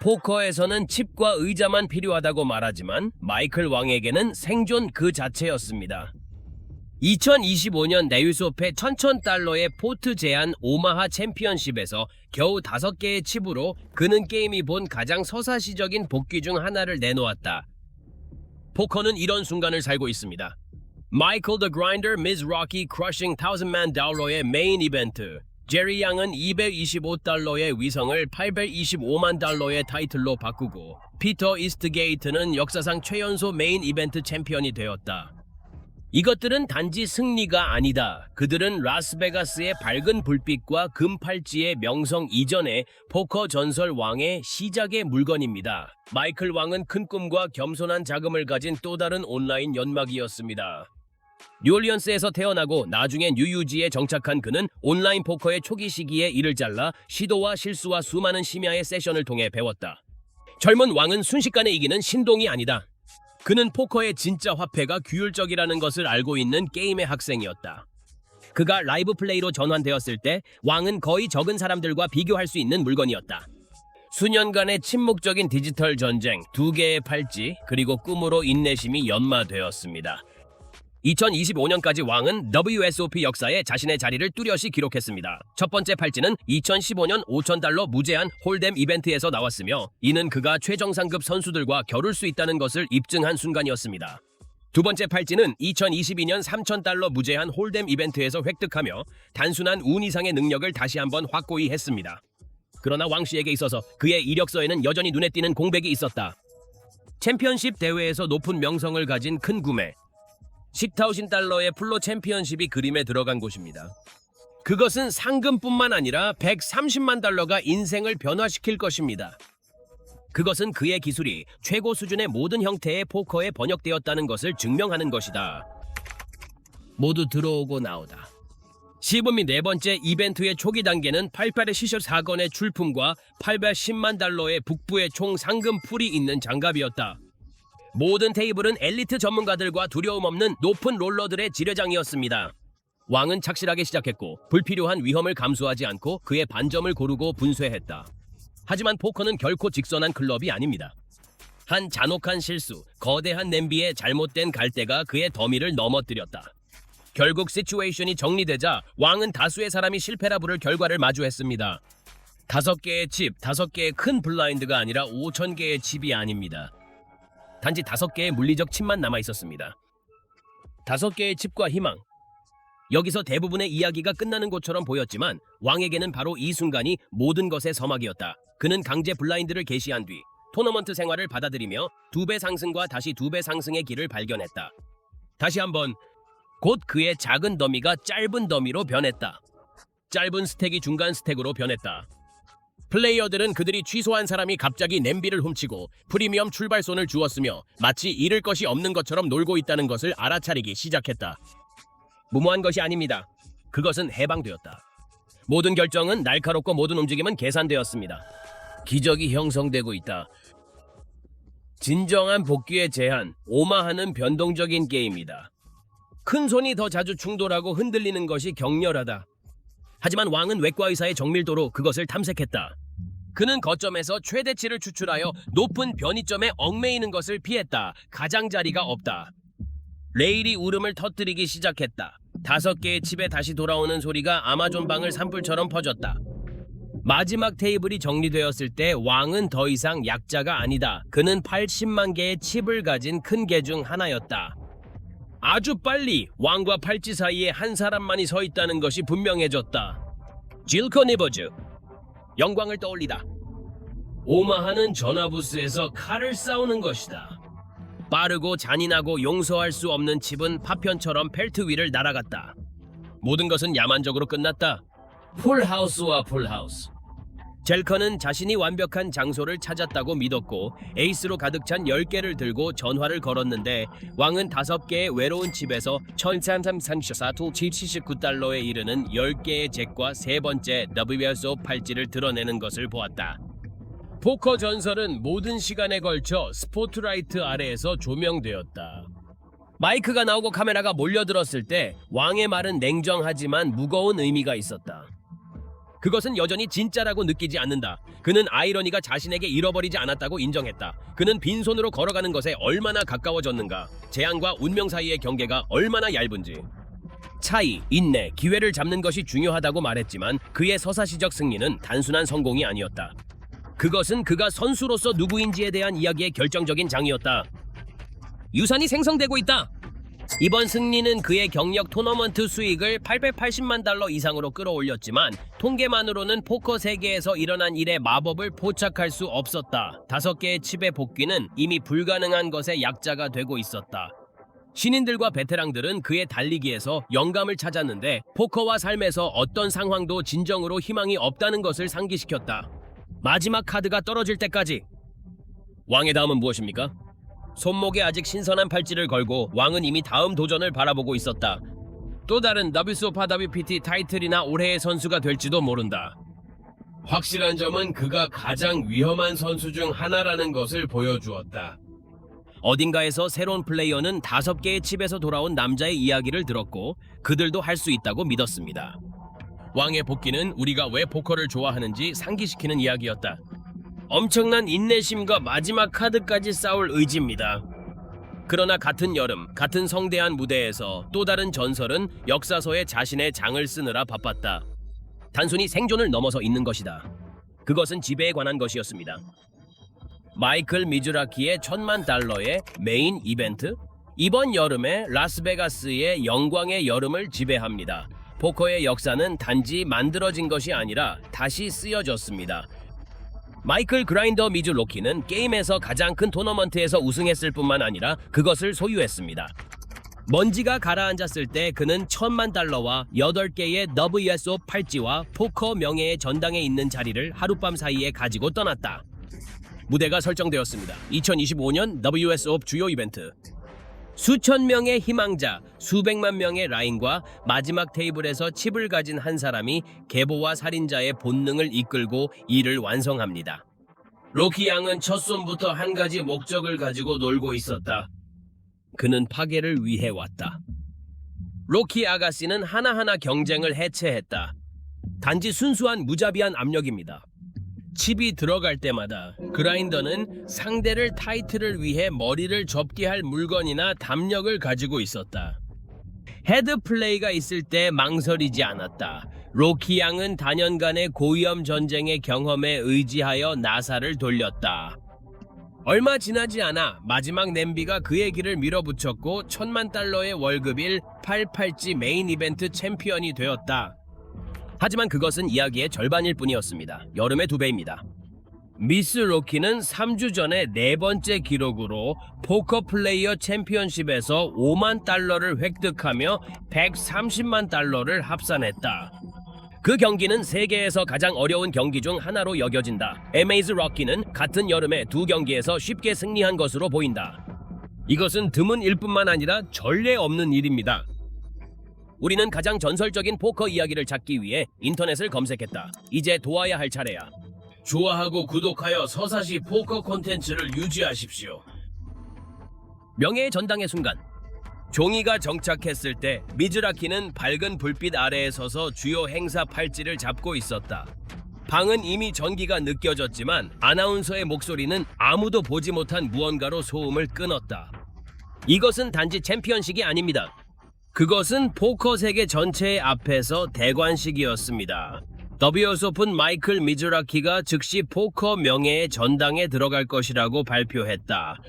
포커에서는 칩과 의자만 필요하다고 말하지만 마이클 왕에게는 생존 그 자체였습니다. 2025년 네유소페 $1,000의 포트 제한 오마하 챔피언십에서 겨우 5개의 칩으로 그는 게임이 본 가장 서사시적인 복귀 중 하나를 내놓았다. 포커는 이런 순간을 살고 있습니다. 마이클 더 그라인더 미즈 로키 크러싱 $1,000만 메인 이벤트. 제리 양은 $225의 위성을 $825만 타이틀로 바꾸고 피터 이스트게이트는 역사상 최연소 메인 이벤트 챔피언이 되었다. 이것들은 단지 승리가 아니다. 그들은 라스베가스의 밝은 불빛과 금팔찌의 명성 이전의 포커 전설 왕의 시작의 물건입니다. 마이클 왕은 큰 꿈과 겸손한 자금을 가진 또 다른 온라인 연막이었습니다. 뉴올리언스에서 태어나고 나중에 뉴유지에 정착한 그는 온라인 포커의 초기 시기에 이를 잘라 시도와 실수와 수많은 심야의 세션을 통해 배웠다. 젊은 왕은 순식간에 이기는 신동이 아니다. 그는 포커의 진짜 화폐가 규율적이라는 것을 알고 있는 게임의 학생이었다. 그가 라이브 플레이로 전환되었을 때 왕은 거의 적은 사람들과 비교할 수 있는 물건이었다. 수년간의 침묵적인 디지털 전쟁, 2개의 팔찌, 그리고 꿈으로 인내심이 연마되었습니다. 2025년까지 왕은 WSOP 역사에 자신의 자리를 뚜렷이 기록했습니다. 첫 번째 팔찌는 2015년 $5,000 무제한 홀뎀 이벤트에서 나왔으며 이는 그가 최정상급 선수들과 겨룰 수 있다는 것을 입증한 순간이었습니다. 두 번째 팔찌는 2022년 $3,000 무제한 홀뎀 이벤트에서 획득하며 단순한 운 이상의 능력을 다시 한번 확고히 했습니다. 그러나 왕 씨에게 있어서 그의 이력서에는 여전히 눈에 띄는 공백이 있었다. 챔피언십 대회에서 높은 명성을 가진 큰 구매, $10,000의 플로 챔피언십이 그림에 들어간 곳입니다. 그것은 상금뿐만 아니라 $130만 인생을 변화시킬 것입니다. 그것은 그의 기술이 최고 수준의 모든 형태의 포커에 번역되었다는 것을 증명하는 것이다. 모두 들어오고 나오다. 시범 및 네 번째 이벤트의 초기 단계는 88의 시셔 사건의 출품과 $810만 북부의 총 상금 풀이 있는 장갑이었다. 모든 테이블은 엘리트 전문가들과 두려움 없는 높은 롤러들의 지뢰장이었습니다. 왕은 착실하게 시작했고 불필요한 위험을 감수하지 않고 그의 반점을 고르고 분쇄했다. 하지만 포커는 결코 직선한 클럽이 아닙니다. 한 잔혹한 실수, 거대한 냄비의 잘못된 갈대가 그의 더미를 넘어뜨렸다. 결국 시츄에이션이 정리되자 왕은 다수의 사람이 실패라 부를 결과를 마주했습니다. 5개의 칩, 5개의 큰 블라인드가 아니라 5,000개의 칩이 아닙니다. 단지 5개의 물리적 칩만 남아있었습니다. 5개의 칩과 희망. 여기서 대부분의 이야기가 끝나는 것처럼 보였지만 왕에게는 바로 이 순간이 모든 것의 서막이었다. 그는 강제 블라인드를 게시한 뒤 토너먼트 생활을 받아들이며 2배 상승과 다시 2배 상승의 길을 발견했다. 다시 한번 곧 그의 작은 더미가 짧은 더미로 변했다. 짧은 스택이 중간 스택으로 변했다. 플레이어들은 그들이 취소한 사람이 갑자기 냄비를 훔치고 프리미엄 출발선을 주었으며 마치 잃을 것이 없는 것처럼 놀고 있다는 것을 알아차리기 시작했다. 무모한 것이 아닙니다. 그것은 해방되었다. 모든 결정은 날카롭고 모든 움직임은 계산되었습니다. 기적이 형성되고 있다. 진정한 복귀의 제한, 오마하는 변동적인 게임이다. 큰 손이 더 자주 충돌하고 흔들리는 것이 격렬하다. 하지만 왕은 외과 의사의 정밀도로 그것을 탐색했다. 그는 거점에서 최대치를 추출하여 높은 변이점에 얽매이는 것을 피했다. 가장자리가 없다. 레일이 울음을 터뜨리기 시작했다. 5개의 칩에 다시 돌아오는 소리가 아마존 방을 산불처럼 퍼졌다. 마지막 테이블이 정리되었을 때 왕은 더 이상 약자가 아니다. 그는 80만 개의 칩을 가진 큰 개 중 하나였다. 아주 빨리 왕과 팔찌 사이에 한 사람만이 서 있다는 것이 분명해졌다. 질커 니버즈. 영광을 떠올리다. 오마하는 전화부스에서 칼을 싸우는 것이다. 빠르고 잔인하고 용서할 수 없는 칩은 파편처럼 펠트 위를 날아갔다. 모든 것은 야만적으로 끝났다. 풀하우스와 풀하우스. 젤커는 자신이 완벽한 장소를 찾았다고 믿었고 에이스로 가득 찬 10개를 들고 전화를 걸었는데 왕은 5개의 외로운 칩에서 $1,334.79에 이르는 10개의 잭과 세 번째 WSO 팔찌를 드러내는 것을 보았다. 포커 전설은 모든 시간에 걸쳐 스포트라이트 아래에서 조명되었다. 마이크가 나오고 카메라가 몰려들었을 때 왕의 말은 냉정하지만 무거운 의미가 있었다. 그것은 여전히 진짜라고 느끼지 않는다. 그는 아이러니가 자신에게 잃어버리지 않았다고 인정했다. 그는 빈손으로 걸어가는 것에 얼마나 가까워졌는가. 재앙과 운명 사이의 경계가 얼마나 얇은지. 차이, 인내, 기회를 잡는 것이 중요하다고 말했지만 그의 서사시적 승리는 단순한 성공이 아니었다. 그것은 그가 선수로서 누구인지에 대한 이야기의 결정적인 장이었다. 유산이 생성되고 있다. 이번 승리는 그의 경력 토너먼트 수익을 880만 달러 이상으로 끌어올렸지만 통계만으로는 포커 세계에서 일어난 일의 마법을 포착할 수 없었다. 5개의 칩의 복귀는 이미 불가능한 것의 약자가 되고 있었다. 신인들과 베테랑들은 그의 달리기에서 영감을 찾았는데 포커와 삶에서 어떤 상황도 진정으로 희망이 없다는 것을 상기시켰다. 마지막 카드가 떨어질 때까지. 왕의 다음은 무엇입니까? 손목에 아직 신선한 팔찌를 걸고 왕은 이미 다음 도전을 바라보고 있었다. 또 다른 WSOPA WPT 타이틀이나 올해의 선수가 될지도 모른다. 확실한 점은 그가 가장 위험한 선수 중 하나라는 것을 보여주었다. 어딘가에서 새로운 플레이어는 5개의 칩에서 돌아온 남자의 이야기를 들었고 그들도 할 수 있다고 믿었습니다. 왕의 복귀는 우리가 왜 포커를 좋아하는지 상기시키는 이야기였다. 엄청난 인내심과 마지막 카드까지 싸울 의지입니다. 그러나 같은 여름, 같은 성대한 무대에서 또 다른 전설은 역사서에 자신의 장을 쓰느라 바빴다. 단순히 생존을 넘어서 있는 것이다. 그것은 지배에 관한 것이었습니다. 마이클 미즈라키의 $10,000의 메인 이벤트? 이번 여름에 라스베가스의 영광의 여름을 지배합니다. 포커의 역사는 단지 만들어진 것이 아니라 다시 쓰여졌습니다. 마이클 그라인더 미즈 로키는 게임에서 가장 큰 토너먼트에서 우승했을 뿐만 아니라 그것을 소유했습니다. 먼지가 가라앉았을 때 그는 $10,000와 8개의 WSO 팔찌와 포커 명예의 전당에 있는 자리를 하룻밤 사이에 가지고 떠났다. 무대가 설정되었습니다. 2025년 WSO 주요 이벤트. 수천 명의 희망자, 수백만 명의 라인과 마지막 테이블에서 칩을 가진 한 사람이 계보와 살인자의 본능을 이끌고 이를 완성합니다. 로키 양은 첫 손부터 한 가지 목적을 가지고 놀고 있었다. 그는 파괴를 위해 왔다. 로키 아가씨는 하나하나 경쟁을 해체했다. 단지 순수한 무자비한 압력입니다. 칩이 들어갈 때마다 그라인더는 상대를 타이틀을 위해 머리를 접게 할 물건이나 담력을 가지고 있었다. 헤드 플레이가 있을 때 망설이지 않았다. 로키 양은 단연간의 고위험 전쟁의 경험에 의지하여 나사를 돌렸다. 얼마 지나지 않아 마지막 냄비가 그의 길을 밀어붙였고 $10,000의 월급일 88지 메인 이벤트 챔피언이 되었다. 하지만 그것은 이야기의 절반일 뿐이었습니다. 여름의 2배입니다. 미스 로키는 3주 전에 4번째 기록으로 포커 플레이어 챔피언십에서 $50,000를 획득하며 $130만 합산했다. 그 경기는 세계에서 가장 어려운 경기 중 하나로 여겨진다. 에메이즈 로키는 같은 여름에 2경기에서 쉽게 승리한 것으로 보인다. 이것은 드문 일 뿐만 아니라 전례 없는 일입니다. 우리는 가장 전설적인 포커 이야기를 찾기 위해 인터넷을 검색했다. 이제 도와야 할 차례야. 좋아하고 구독하여 서사시 포커 콘텐츠를 유지하십시오. 명예의 전당의 순간. 종이가 정착했을 때 미즈라키는 밝은 불빛 아래에 서서 주요 행사 팔찌를 잡고 있었다. 방은 이미 전기가 느껴졌지만 아나운서의 목소리는 아무도 보지 못한 무언가로 소음을 끊었다. 이것은 단지 챔피언식이 아닙니다. 그것은 포커 세계 전체의 앞에서 대관식이었습니다. WS 오픈 마이클 미즈라키가 즉시 포커 명예의 전당에 들어갈 것이라고 발표했다.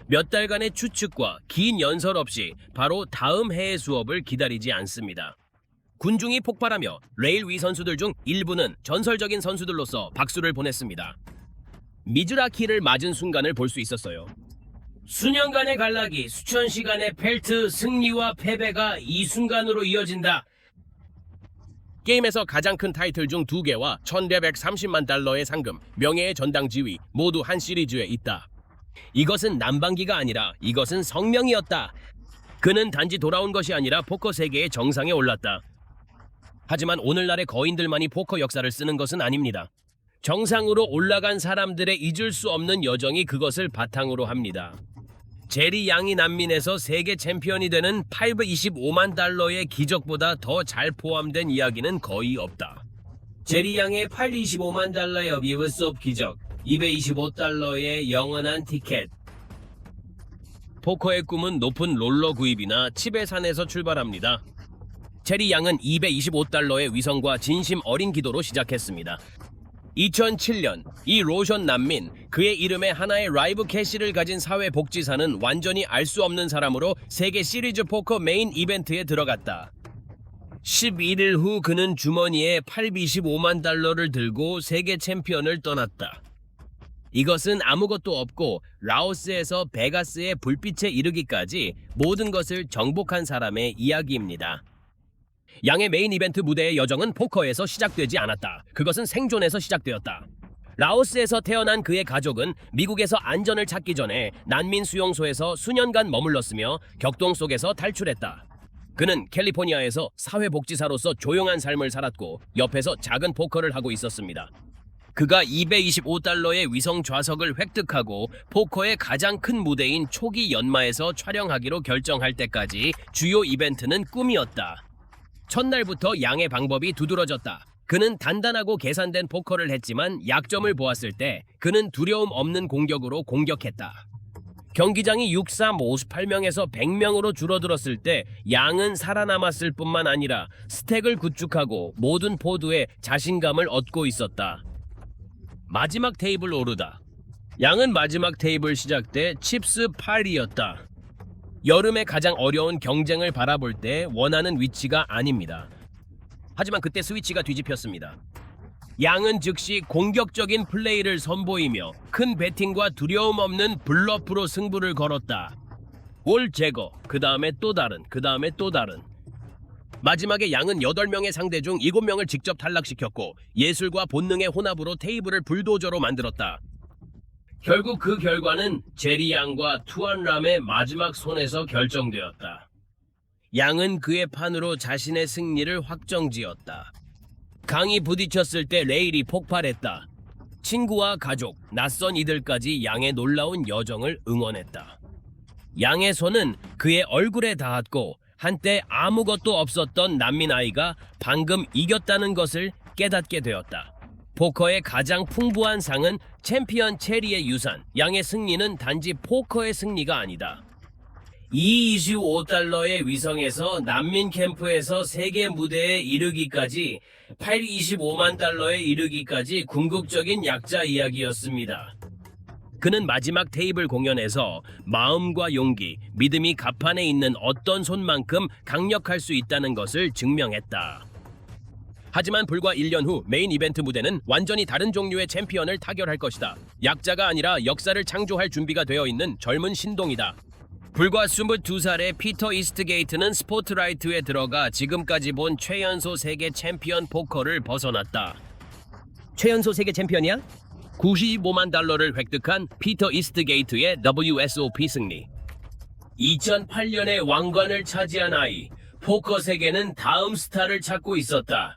몇 달간의 추측과 긴 연설 없이 바로 다음 해의 수업을 기다리지 않습니다. 군중이 폭발하며 레일 위 선수들 중 일부는 전설적인 선수들로서 박수를 보냈습니다. 미즈라키를 맞은 순간을 볼 수 있었어요. 수년간의 간락이 수천 시간의 펠트 승리와 패배가 이 순간으로 이어진다. 게임에서 가장 큰 타이틀 중 2개와 $1,130만 상금, 명예의 전당 지위 모두 한 시리즈에 있다. 이것은 남방기가 아니라 이것은 성명이었다. 그는 단지 돌아온 것이 아니라 포커 세계의 정상에 올랐다. 하지만 오늘날의 거인들만이 포커 역사를 쓰는 것은 아닙니다. 정상으로 올라간 사람들의 잊을 수 없는 여정이 그것을 바탕으로 합니다. 제리 양이 난민에서 세계 챔피언이 되는 $825만 기적보다 더 잘 포함된 이야기는 거의 없다. 제리 양의 825만 달러의 어비브솝 기적, 225달러의 영원한 티켓. 포커의 꿈은 높은 롤러 구입이나 칩의 산에서 출발합니다. 제리 양은 225달러의 위성과 진심 어린 기도로 시작했습니다. 2007년 이 로션 난민, 그의 이름에 하나의 라이브 캐시를 가진 사회복지사는 완전히 알 수 없는 사람으로 세계 시리즈 포커 메인 이벤트에 들어갔다. 11일 후 그는 주머니에 825만 달러를 들고 세계 챔피언을 떠났다. 이것은 아무것도 없고 라오스에서 베가스의 불빛에 이르기까지 모든 것을 정복한 사람의 이야기입니다. 양의 메인 이벤트 무대의 여정은 포커에서 시작되지 않았다. 그것은 생존에서 시작되었다. 라오스에서 태어난 그의 가족은 미국에서 안전을 찾기 전에 난민 수용소에서 수년간 머물렀으며 격동 속에서 탈출했다. 그는 캘리포니아에서 사회복지사로서 조용한 삶을 살았고 옆에서 작은 포커를 하고 있었습니다. 그가 225달러의 위성 좌석을 획득하고 포커의 가장 큰 무대인 초기 연마에서 촬영하기로 결정할 때까지 주요 이벤트는 꿈이었다. 첫날부터 양의 방법이 두드러졌다. 그는 단단하고 계산된 포커를 했지만 약점을 보았을 때 그는 두려움 없는 공격으로 공격했다. 경기장이 6358명에서 100명으로 줄어들었을 때 양은 살아남았을 뿐만 아니라 스택을 구축하고 모든 포드에 자신감을 얻고 있었다. 마지막 테이블 오르다. 양은 마지막 테이블 시작 때 칩스 8이었다. 여름에 가장 어려운 경쟁을 바라볼 때 원하는 위치가 아닙니다. 하지만 그때 스위치가 뒤집혔습니다. 양은 즉시 공격적인 플레이를 선보이며 큰 배팅과 두려움 없는 블러프로 승부를 걸었다. 올 제거, 그 다음에 또 다른, 그 다음에 또 다른. 마지막에 양은 8명의 상대 중 7명을 직접 탈락시켰고 예술과 본능의 혼합으로 테이블을 불도저로 만들었다. 결국 그 결과는 제리 양과 투안 람의 마지막 손에서 결정되었다. 양은 그의 판으로 자신의 승리를 확정지었다. 강이 부딪혔을 때 레일이 폭발했다. 친구와 가족, 낯선 이들까지 양의 놀라운 여정을 응원했다. 양의 손은 그의 얼굴에 닿았고 한때 아무것도 없었던 난민 아이가 방금 이겼다는 것을 깨닫게 되었다. 포커의 가장 풍부한 상은 챔피언 체리의 유산, 양의 승리는 단지 포커의 승리가 아니다. 225달러의 위성에서 난민 캠프에서 세계 무대에 이르기까지 825만 달러에 이르기까지 궁극적인 약자 이야기였습니다. 그는 마지막 테이블 공연에서 마음과 용기, 믿음이 갑판에 있는 어떤 손만큼 강력할 수 있다는 것을 증명했다. 하지만 불과 1년 후 메인 이벤트 무대는 완전히 다른 종류의 챔피언을 타결할 것이다. 약자가 아니라 역사를 창조할 준비가 되어 있는 젊은 신동이다. 불과 22살의 피터 이스트게이트는 스포트라이트에 들어가 지금까지 본 최연소 세계 챔피언 포커를 벗어났다. 최연소 세계 챔피언이야? 95만 달러를 획득한 피터 이스트게이트의 WSOP 승리. 2008년에 왕관을 차지한 아이, 포커 세계는 다음 스타를 찾고 있었다.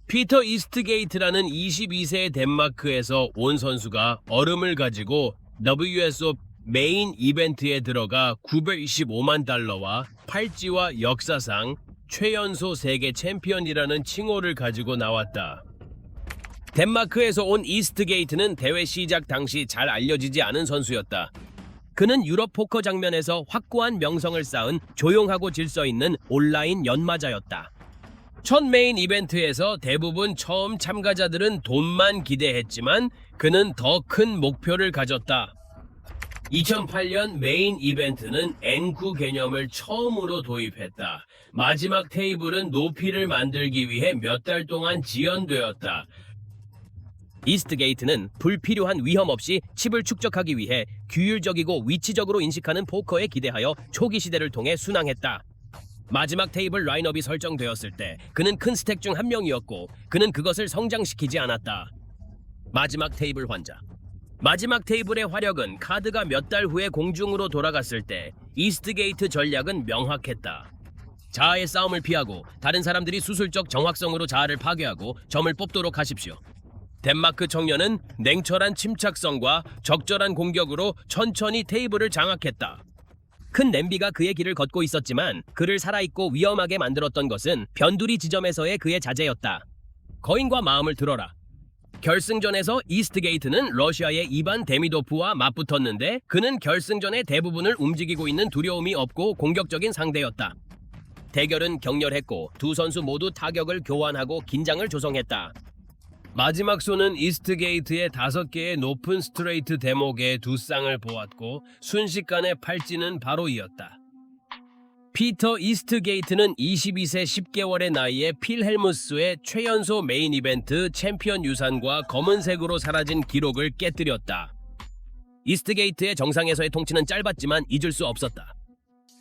피터 이스트게이트라는 22세의 덴마크에서 온 선수가 얼음을 가지고 WSOP 메인 이벤트에 들어가 925만 달러와 팔찌와 역사상 최연소 세계 챔피언이라는 칭호를 가지고 나왔다. 덴마크에서 온 이스트게이트는 대회 시작 당시 잘 알려지지 않은 선수였다. 그는 유럽 포커 장면에서 확고한 명성을 쌓은 조용하고 질서 있는 온라인 연마자였다. 첫 메인 이벤트에서 대부분 처음 참가자들은 돈만 기대했지만 그는 더 큰 목표를 가졌다. 2008년 메인 이벤트는 N9 개념을 처음으로 도입했다. 마지막 테이블은 높이를 만들기 위해 몇 달 동안 지연되었다. 이스트게이트는 불필요한 위험 없이 칩을 축적하기 위해 규율적이고 위치적으로 인식하는 포커에 기대하여 초기 시대를 통해 순항했다. 마지막 테이블 라인업이 설정되었을 때 그는 큰 스택 중 한 명이었고 그는 그것을 성장시키지 않았다. 마지막 테이블 환자. 마지막 테이블의 화력은 카드가 몇 달 후에 공중으로 돌아갔을 때 이스트게이트 전략은 명확했다. 자아의 싸움을 피하고 다른 사람들이 수술적 정확성으로 자아를 파괴하고 점을 뽑도록 하십시오. 덴마크 청년은 냉철한 침착성과 적절한 공격으로 천천히 테이블을 장악했다. 큰 냄비가 그의 길을 걷고 있었지만 그를 살아있고 위험하게 만들었던 것은 변두리 지점에서의 그의 자제였다. 거인과 마음을 들어라. 결승전에서 이스트게이트는 러시아의 이반 데미도프와 맞붙었는데 그는 결승전의 대부분을 움직이고 있는 두려움이 없고 공격적인 상대였다. 대결은 격렬했고 두 선수 모두 타격을 교환하고 긴장을 조성했다. 마지막 손은 이스트게이트의 5개의 높은 스트레이트 대목에 두 쌍을 보았고 순식간에 팔찌는 바로 이었다. 피터 이스트게이트는 22세 10개월의 나이에 필헬무스의 최연소 메인 이벤트 챔피언 유산과 검은색으로 사라진 기록을 깨뜨렸다. 이스트게이트의 정상에서의 통치는 짧았지만 잊을 수 없었다.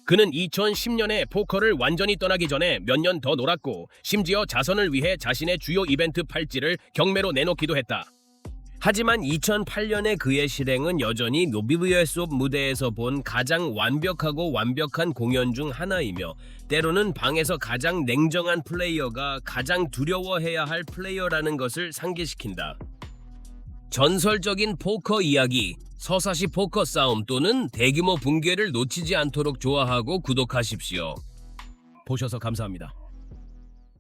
그는 2010년에 포커를 완전히 떠나기 전에 몇 년 더 놀았고 심지어 자선을 위해 자신의 주요 이벤트 팔찌를 경매로 내놓기도 했다. 하지만 2008년의 그의 실행은 여전히 노비브예숑 무대에서 본 가장 완벽한 공연 중 하나이며 때로는 방에서 가장 냉정한 플레이어가 가장 두려워해야 할 플레이어라는 것을 상기시킨다. 전설적인 포커 이야기, 서사시 포커 싸움 또는 대규모 붕괴를 놓치지 않도록 좋아하고 구독하십시오. 보셔서 감사합니다.